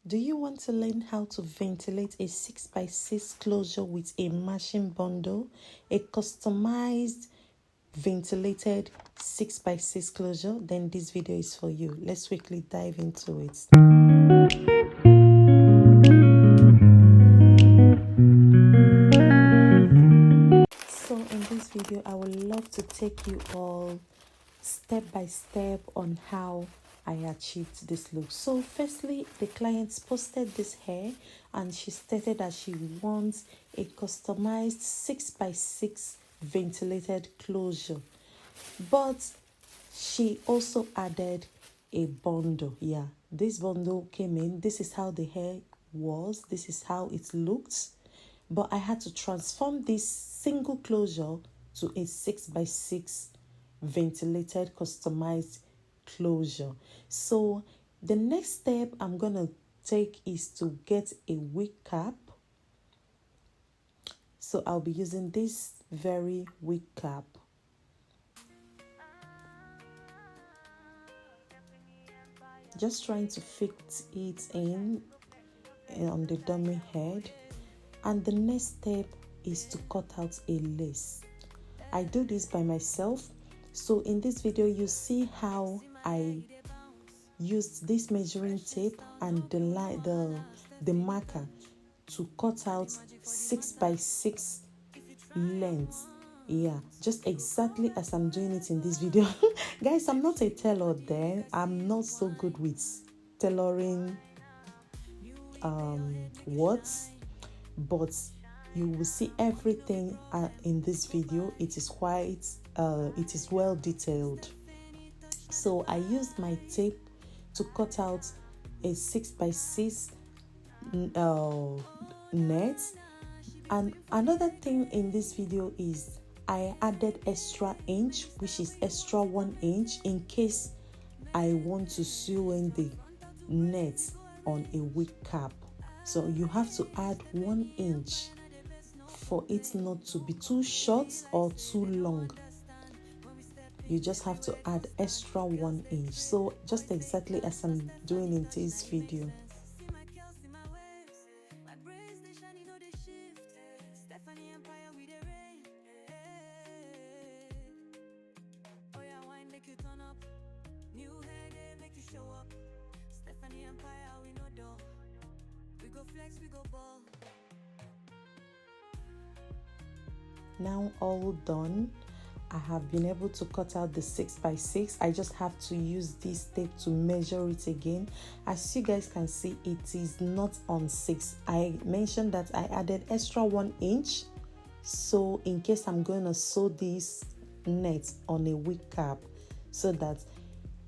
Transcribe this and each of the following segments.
Do you want to learn how to ventilate a 6x6 closure with a matching bundle? A customized ventilated 6x6 closure? Then this video is for you. Let's quickly dive into it. So in this video, I would love to take you all step by step on how I achieved this look. So firstly, the client posted this hair and she stated that she wants a customized 6x6 ventilated closure, but she also added a bundle. Yeah, this bundle came in. This is how the hair was, this is how it looked, but I had to transform this single closure to a 6x6 ventilated customized closure. So the next step I'm gonna take is to get a wig cap. So I'll be using this very wig cap. Just trying to fit it in on the dummy head. And the next step is to cut out a lace. I do this by myself. So in this video, you see how I used this measuring tape and the marker to cut out 6x6 length. Yeah, just exactly as I'm doing it in this video. Guys, I'm not a tailor there. I'm not so good with tailoring words, but you will see everything in this video. It is well detailed. So I used my tape to cut out a 6x6 net. And another thing in this video is I added extra inch, which is extra 1 inch, in case I want to sew in the net on a wig cap. So you have to add 1 inch for it not to be too short or too long. You just have to add extra 1 inch. So just exactly as I'm doing in this video. Now all done, I have been able to cut out the 6x6. I just have to use this tape to measure it again. As you guys can see, it is not on 6. I mentioned that I added extra 1 inch. So in case I'm going to sew this net on a wig cap, so that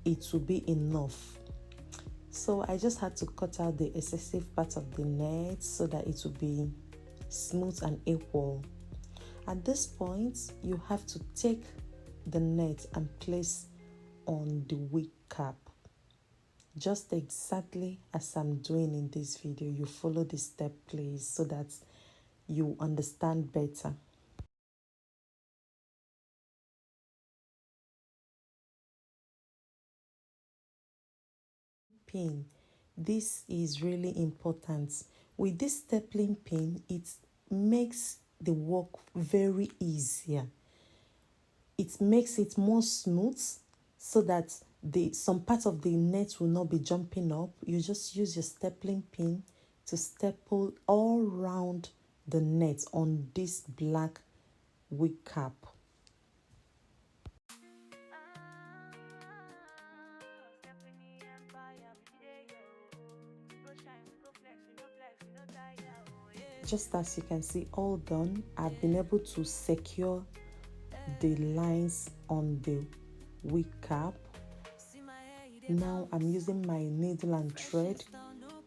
it will be enough. So I just had to cut out the excessive part of the net so that it will be smooth and equal. At this point, you have to take the net and place on the wig cap. Just exactly as I'm doing in this video. You follow this step, please, so that you understand better. Pin. This is really important. With this stapling pin, it makes the work very easier. It makes it more smooth so that some part of the net will not be jumping up. You just use your stapling pin to staple all around the net on this black wig cap. Just as you can see, all done. I've been able to secure the lines on the wig cap. Now I'm using my needle and thread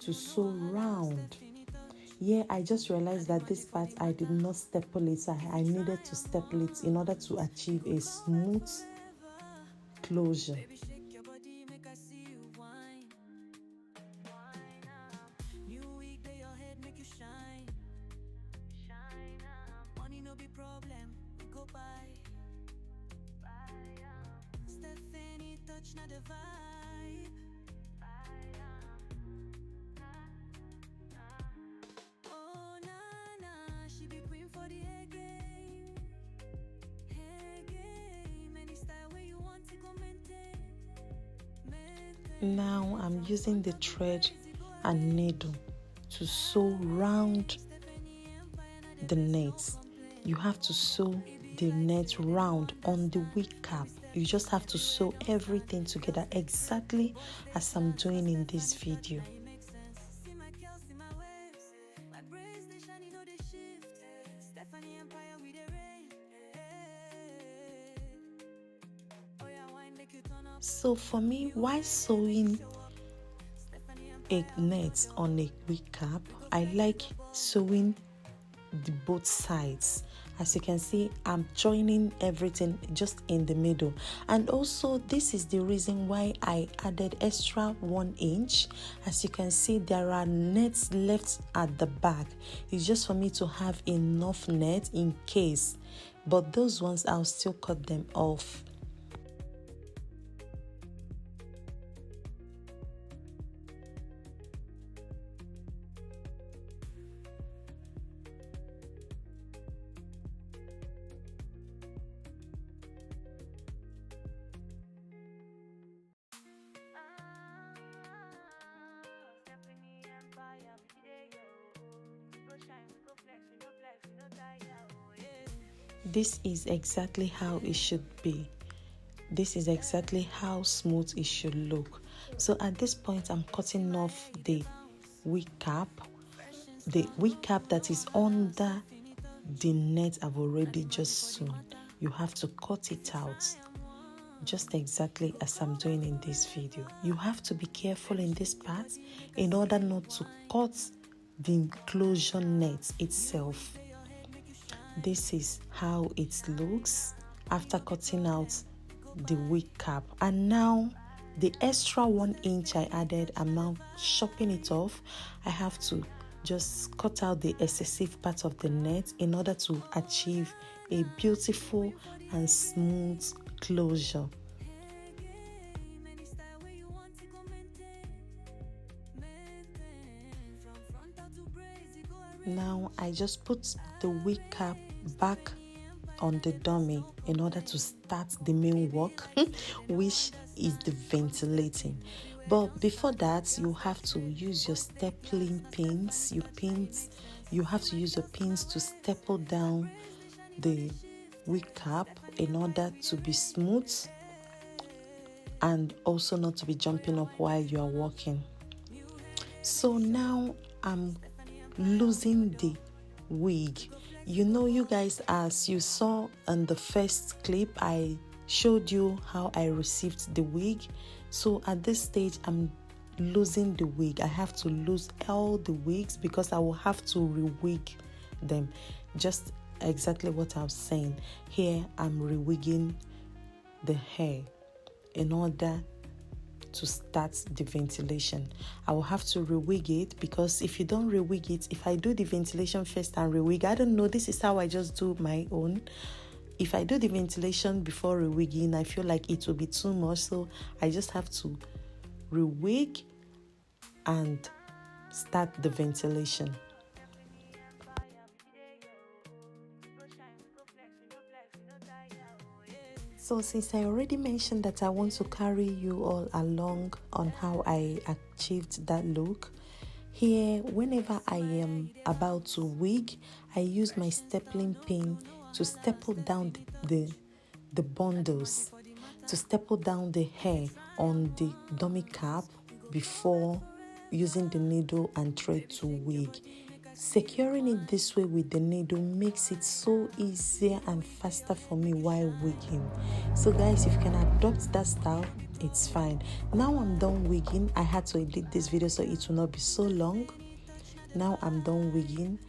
to sew round. Yeah, I just realized that this part I did not staple it. I needed to staple it in order to achieve a smooth closure. Now I'm using the thread and needle to sew round the net. You have to sew the net round on the wig cap. You just have to sew everything together exactly as I'm doing in this video. So for me, while sewing a net on a wig cap, I like sewing the both sides. As you can see, I'm joining everything just in the middle. And also, this is the reason why I added extra 1 inch. As you can see, there are nets left at the back. It's just for me to have enough net in case, but those ones I'll still cut them off. This is exactly how it should be. This is exactly how smooth it should look. So at this point, I'm cutting off the wig cap. The wig cap that is under the net I've already just sewn. You have to cut it out, just exactly as I'm doing in this video. You have to be careful in this part in order not to cut the enclosure net itself. This is how it looks after cutting out the wig cap. And now the extra 1 inch I added, I'm now chopping it off. I have to just cut out the excessive part of the net in order to achieve a beautiful and smooth closure. Now I just put the wig cap back on the dummy in order to start the main work, which is the ventilating. But before that, you have to use your stapling pins. You have to use your pins to staple down the wig cap in order to be smooth and also not to be jumping up while you are working. So now I'm losing the wig. You know, you guys, as you saw on the first clip, I showed you how I received the wig. So at this stage, I'm losing the wig. I have to lose all the wigs because I will have to re-wig them. Just exactly what I was saying. Here, I'm re-wigging the hair in order to start the ventilation. I will have to re-wig it because if you don't re-wig it, if I do the ventilation first and re-wig, I don't know, this is how I just do my own. If I do the ventilation before re-wigging, I feel like it will be too much, so I just have to re-wig and start the ventilation. So since I already mentioned that I want to carry you all along on how I achieved that look, here whenever I am about to wig, I use my stapling pin to staple down the bundles, to staple down the hair on the dummy cap before using the needle and thread to wig. Securing it this way with the needle makes it so easier and faster for me while wigging. So guys, if you can adopt that style, it's fine. Now I'm done wigging. I had to edit this video so it will not be so long. Now I'm done wigging.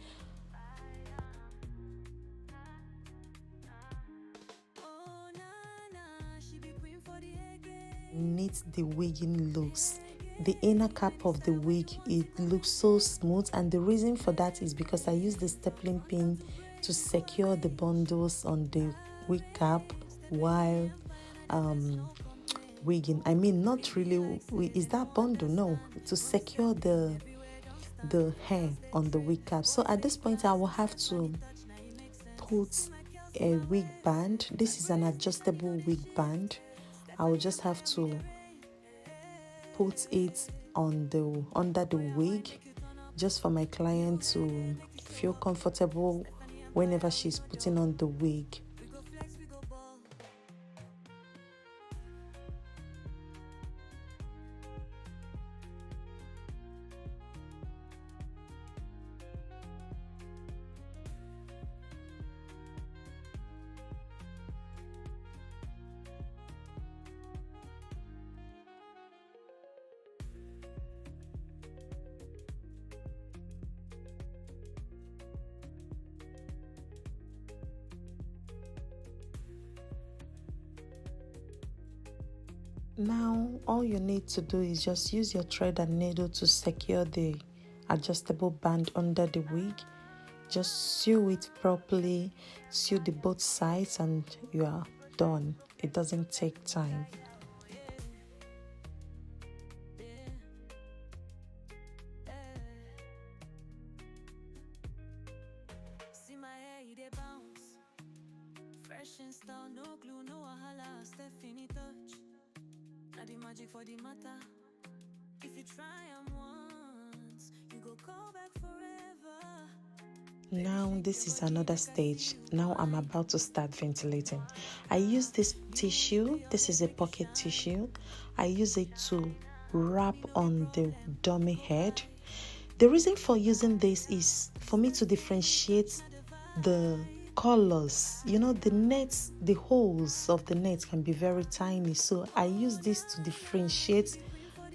Neat the wigging looks. The inner cap of the wig, it looks so smooth, and the reason for that is because I use the stapling pin to secure the bundles on the wig cap while wigging. I mean, not really, is that bundle? No, to secure the hair on the wig cap. So at this point I will have to put a wig band. This is an adjustable wig band. I will just have to put it on the under the wig, just for my client to feel comfortable whenever she's putting on the wig. Now, all you need to do is just use your thread and needle to secure the adjustable band under the wig. Just sew it properly, sew the both sides, and you are done. It doesn't take time. For the matter, if you try once, you go call back forever. Now this is another stage. Now I'm about to start ventilating. I use this tissue. This is a pocket tissue. I use it to wrap on the dummy head. The reason for using this is for me to differentiate the colors. You know, the nets, the holes of the nets can be very tiny, so I use this to differentiate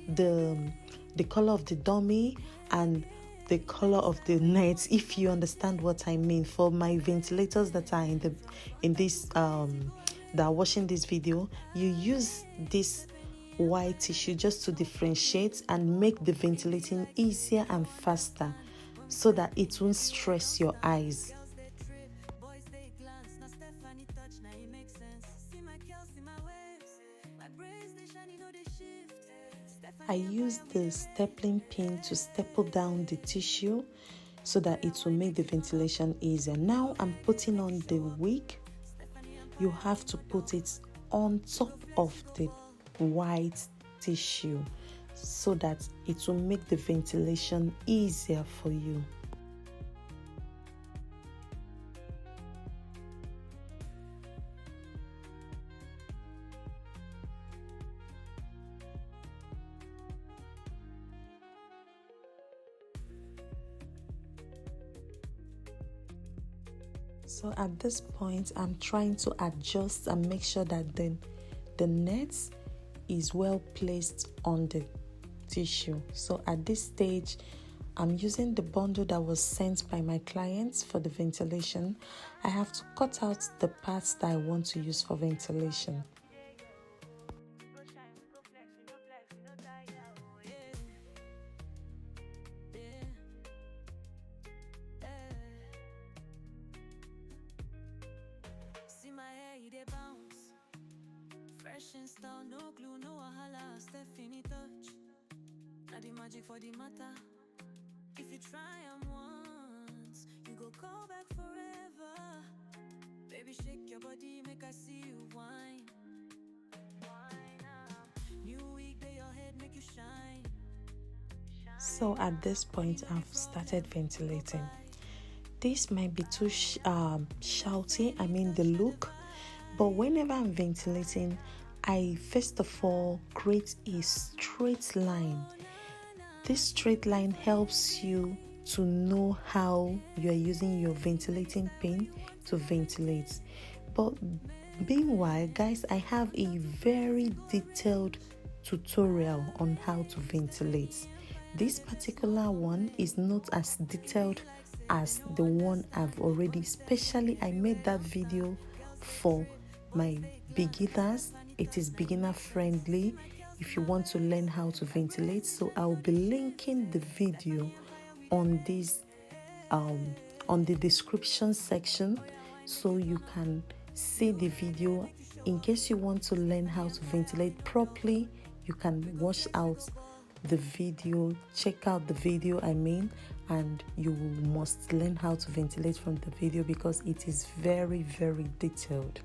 the color of the dummy and the color of the nets, if you understand what I mean. For my ventilators that are that are watching this video, you use this white tissue just to differentiate and make the ventilating easier and faster, so that it won't stress your eyes. I use the stapling pin to staple down the tissue so that it will make the ventilation easier. Now I'm putting on the wig. You have to put it on top of the white tissue so that it will make the ventilation easier for you. So at this point, I'm trying to adjust and make sure that the net is well placed on the tissue. So at this stage, I'm using the bundle that was sent by my clients for the ventilation. I have to cut out the parts that I want to use for ventilation. Style, no glue, no wahala, Stephanie touch. Now the magic for the matter. If you try once, you go call back forever. Baby, shake your body, make I see you whine. Whine up. New week, day your head, make you shine. So at this point, I've started ventilating. This might be too shouty, I mean the look, but whenever I'm ventilating, I first of all create a straight line. This straight line helps you to know how you are using your ventilating pin to ventilate. But meanwhile, guys, I have a very detailed tutorial on how to ventilate. This particular one is not as detailed as the one I've already, especially I made that video for my beginners. It is beginner friendly if you want to learn how to ventilate. So I'll be linking the video on this on the description section, so you can see the video. In case you want to learn how to ventilate properly, you can watch out the video, check out the video and you must learn how to ventilate from the video because it is very, very detailed.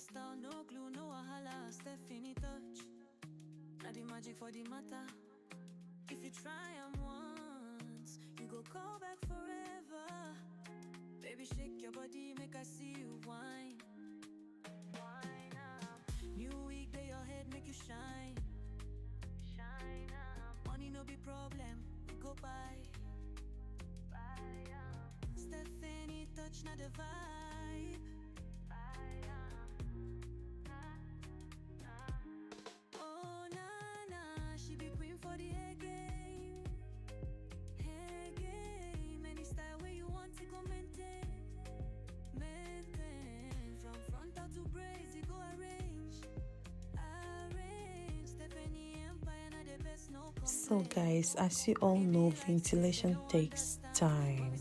style, no glue, no wahala, Stephanie touch. Now the magic for the matter. If you try 'em once, you go call back forever. Baby, shake your body, make I see you whine. Whine up. New week, lay your head, make you shine. Shine up. Money no be problem, we go buy. Buy up. Stephanie touch, not the vibe. Buy up. Oh, nah, nah, she be queen for the hair game. Hair game, any style where you want to go maintain. Maintain, from frontal to braids, you go arrange. Arrange, Stephanie Empire, not the best, no complaint. So guys, as you all know, ventilation takes time.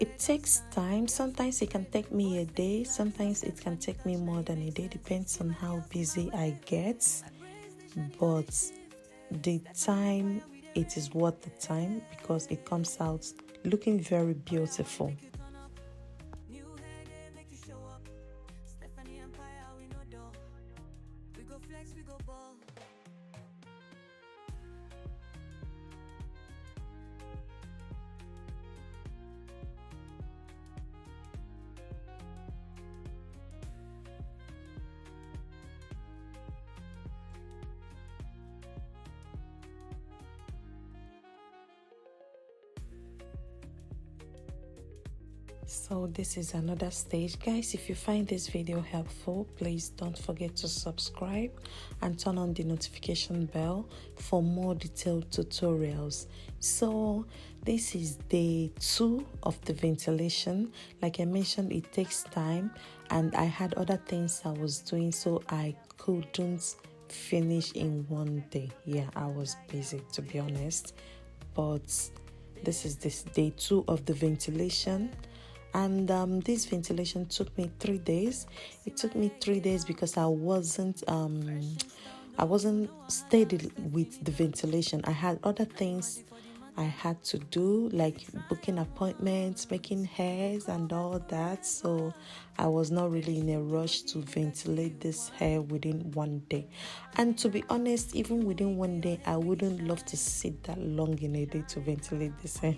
It takes time. Sometimes it can take me a day, sometimes it can take me more than a day, depends on how busy I get. But the time, it is worth the time because it comes out looking very beautiful. New hair day make you show up. Stephanie Empire, we know door. We go flex, we go ball. So this is another stage, guys. If you find this video helpful, please don't forget to subscribe and turn on the notification bell for more detailed tutorials. So this is day 2 of the ventilation. Like I mentioned, it takes time and I had other things I was doing, so I couldn't finish in one day. Yeah, I was busy, to be honest. But this is day 2 of the ventilation. And this ventilation took me 3 days. It took me 3 days because I wasn't steady with the ventilation. I had other things I had to do, like booking appointments, making hairs and all that. So I was not really in a rush to ventilate this hair within one day. And to be honest, even within one day, I wouldn't love to sit that long in a day to ventilate this hair.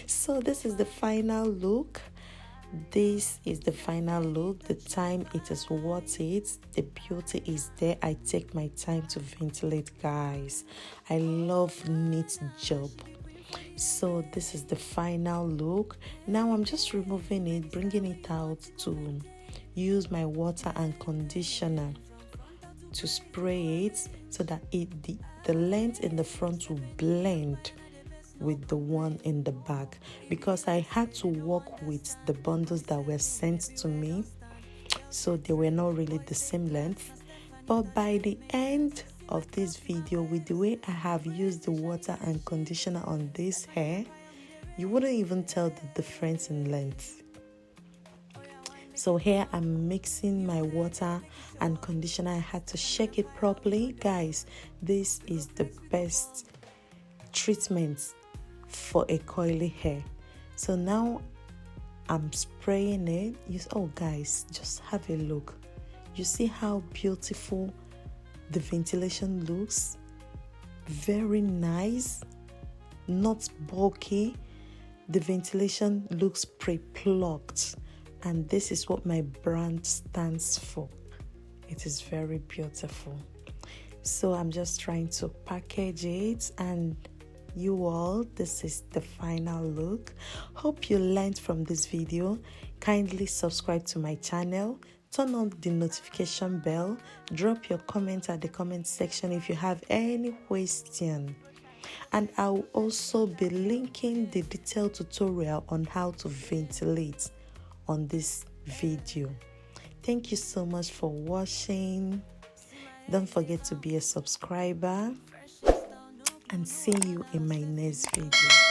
So this is the final look. This is the final look. The time, it is worth it. The beauty is there. I take my time to ventilate, guys. I love neat job. So this is the final look. Now I'm just removing it, bringing it out to use my water and conditioner to spray it so that the length in the front will blend with the one in the back, because I had to work with the bundles that were sent to me, so they were not really the same length. But by the end of this video, with the way I have used the water and conditioner on this hair, you wouldn't even tell the difference in length. So here I'm mixing my water and conditioner. I had to shake it properly. Guys, this is the best treatment for a coily hair. So now I'm spraying it. Oh guys, just have a look. You see how beautiful the ventilation looks? Very nice, not bulky. The ventilation looks pre-plucked, and this is what my brand stands for. It is very beautiful. So I'm just trying to package it, and you all, this is the final look. Hope you learned from this video. Kindly subscribe to my channel, turn on the notification bell, drop your comment at the comment section if you have any question, and I'll also be linking the detailed tutorial on how to ventilate on this video. Thank you so much for watching. Don't forget to be a subscriber, and see you in my next video.